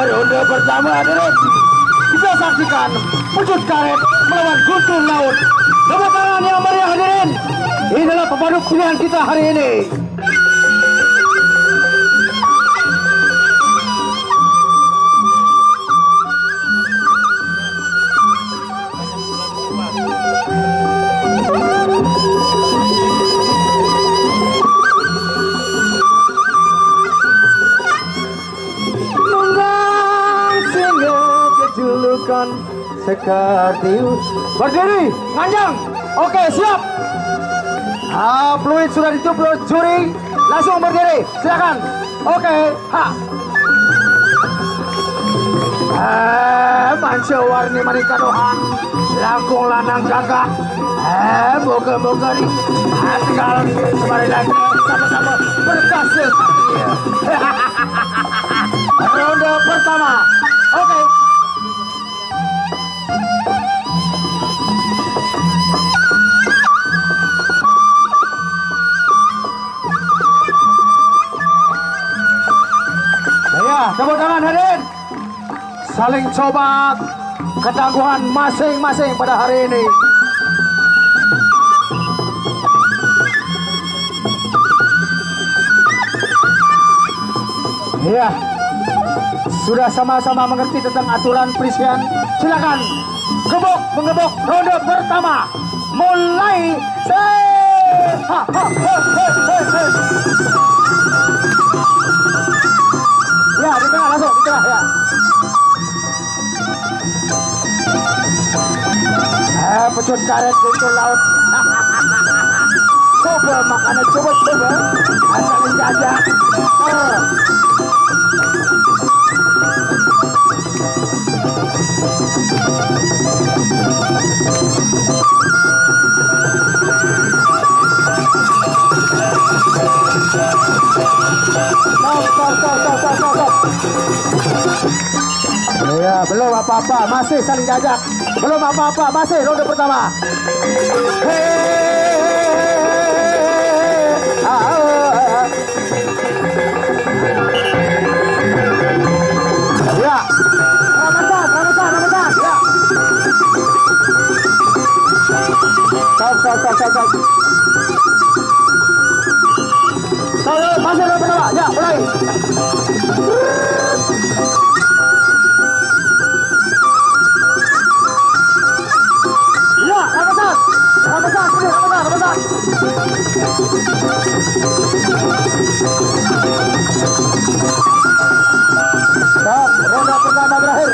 Ronde pertama hadirin, kita saksikan Pecut Karet melawan Guntur Laut. Tepuk tangan yang meriah hadirin. Inilah pemandu pilihan kita hari ini. Sekartiu berdiri, nganjang. Oke, siap. Fluid sudah ditutup juri, langsung berdiri, silakan. Oke, manca warni mereka doang, langkung lanang gagah. Moga-moga nih, sekarang kembali lagi sama-sama berhasil. Ronde pertama, oke. Tepuk tangan hadirin. Saling coba ketangguhan masing-masing pada hari ini. Ya, sudah sama-sama mengerti tentang aturan perisian. Silakan gebok mengebok ronde pertama. Mulai. Ya, di tengah langsung, di tengah ya. Pecut Karet Guntur Laut. Coba makanan, coba. Asal jajak. Stop. Ya, belum apa-apa, masih saling jajak. Belum apa-apa, masih ronde pertama. Ya. Ramadan. Ya. Stop. Masih ronde pertama. Ya, mulai. Ramadan. Ronde pertama berakhir.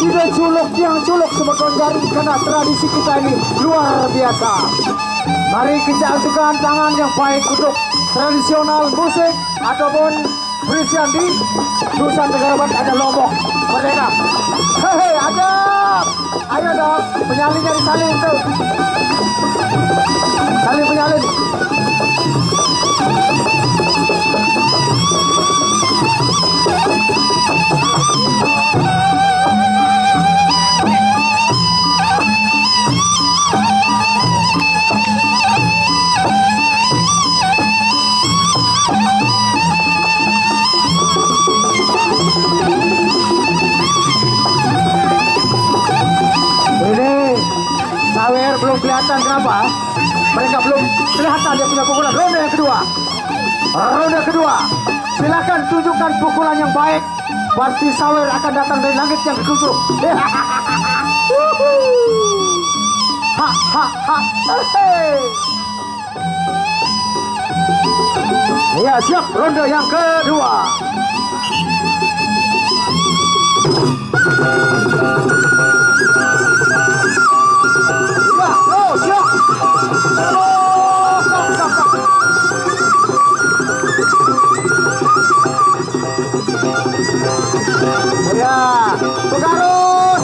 Sudah culuk sebagai jari karena tradisi kita ini luar biasa. Mari kita asukan tangan yang baik untuk tradisional musik ataupun perisian di Nusa Tenggara Barat. Ada Lombok Merdeka. Hei, ada. Ayo dong, penyalinnya disalin tuh. Salin penyalin. Sawer belum kelihatan, kenapa? Mereka belum kelihatan dia punya pukulan. Ronde kedua. Silakan tunjukkan pukulan yang baik. Pasti Sawer akan datang dari langit yang ketujuh. Ya, siap ronde yang kedua. Ya, Tugarus,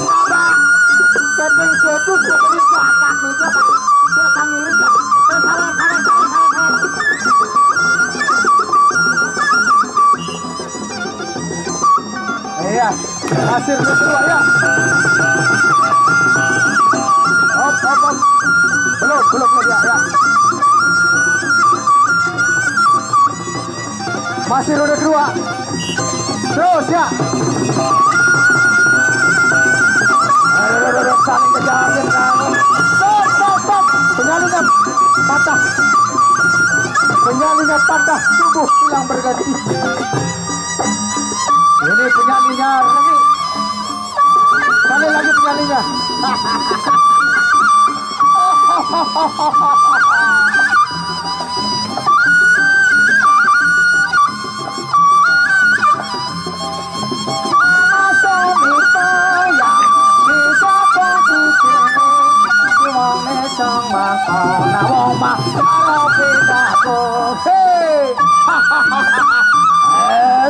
Masih ronde kedua. Terus ya. Saling kejar. Stop. Penyalinya patah. Penyalinya patah. Tubuh hilang berganti. Ini penyalinya lagi. Sekali lagi penyalinya.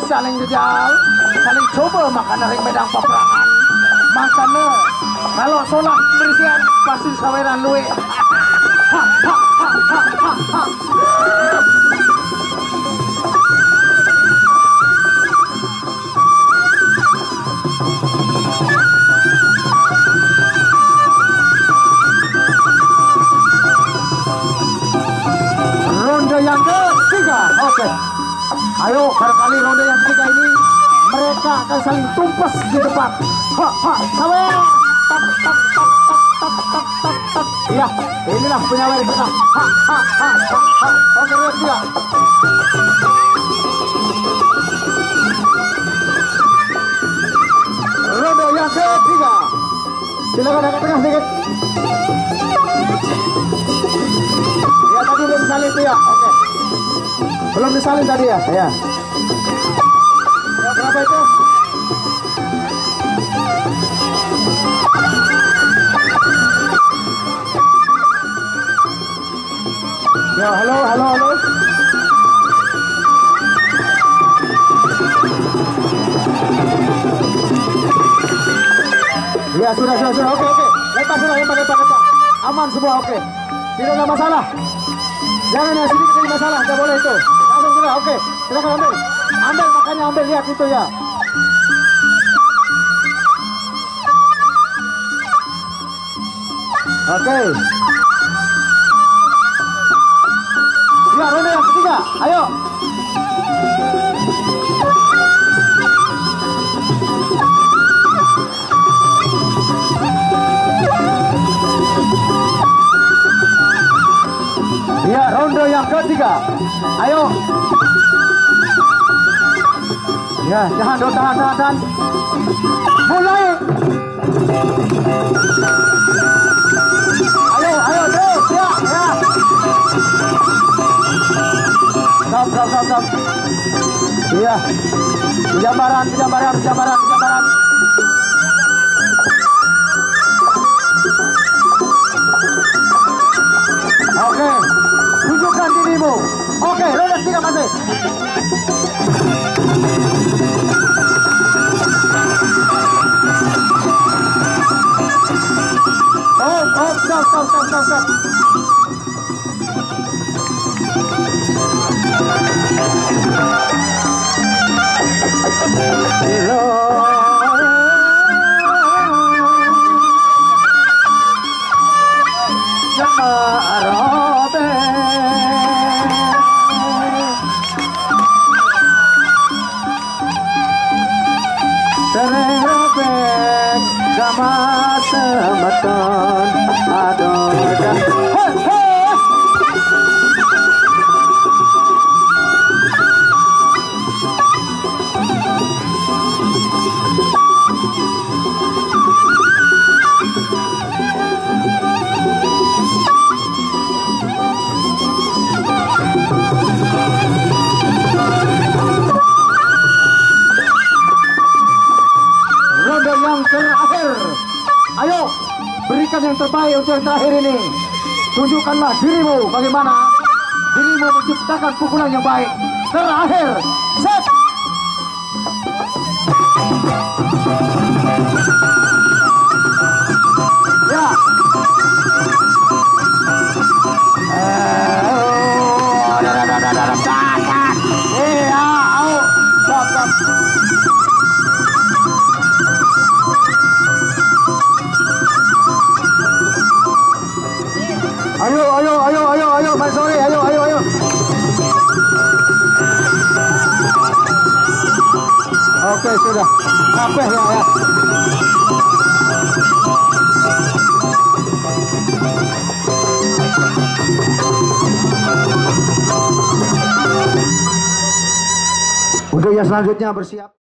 Saling jejal, saling coba makan dari medang peperangan. Makanya kalau sholat berisian pasti saweran luwe. Ronde yang ketiga, oke. Ayo, barangkali ronde yang ketiga ini mereka akan saling tumpas di depan. Sawer. Ya, inilah penyawer kita. Oke, lihat dia. Ronde yang ketiga. Silakan agak tengah sedikit. Ya, tadi belum disalin itu ya. Oke. Belum disalin tadi ya. Ya. Ya, berapa itu? Ya, halo. Ya, sudah. Oke. Lepas. Aman semua, oke. Tidak ada masalah. Jangan yang sedikit jadi masalah, tidak boleh itu. Langsung sudah, oke. Silakan ambil. Makanya ambil, lihat itu ya. Oke. Ya, ronde yang ketiga. Ayo. Ya, ronde yang ketiga. Ayo. Ya, tahan. Mulai. Ayo, terus. Ya. Stop. Iya. Penjambaran. Oke. Tunjukkan dirimu. Oke, ronde ketiga masih. Stop. Berikan yang terbaik untuk yang terakhir ini. Tunjukkanlah dirimu bagaimana dirimu menciptakan pukulan yang baik. Terakhir, set. Ya. Ayo, Mas Sore, ayo. sudah. Kabeh ya. Untuk yang selanjutnya bersiap.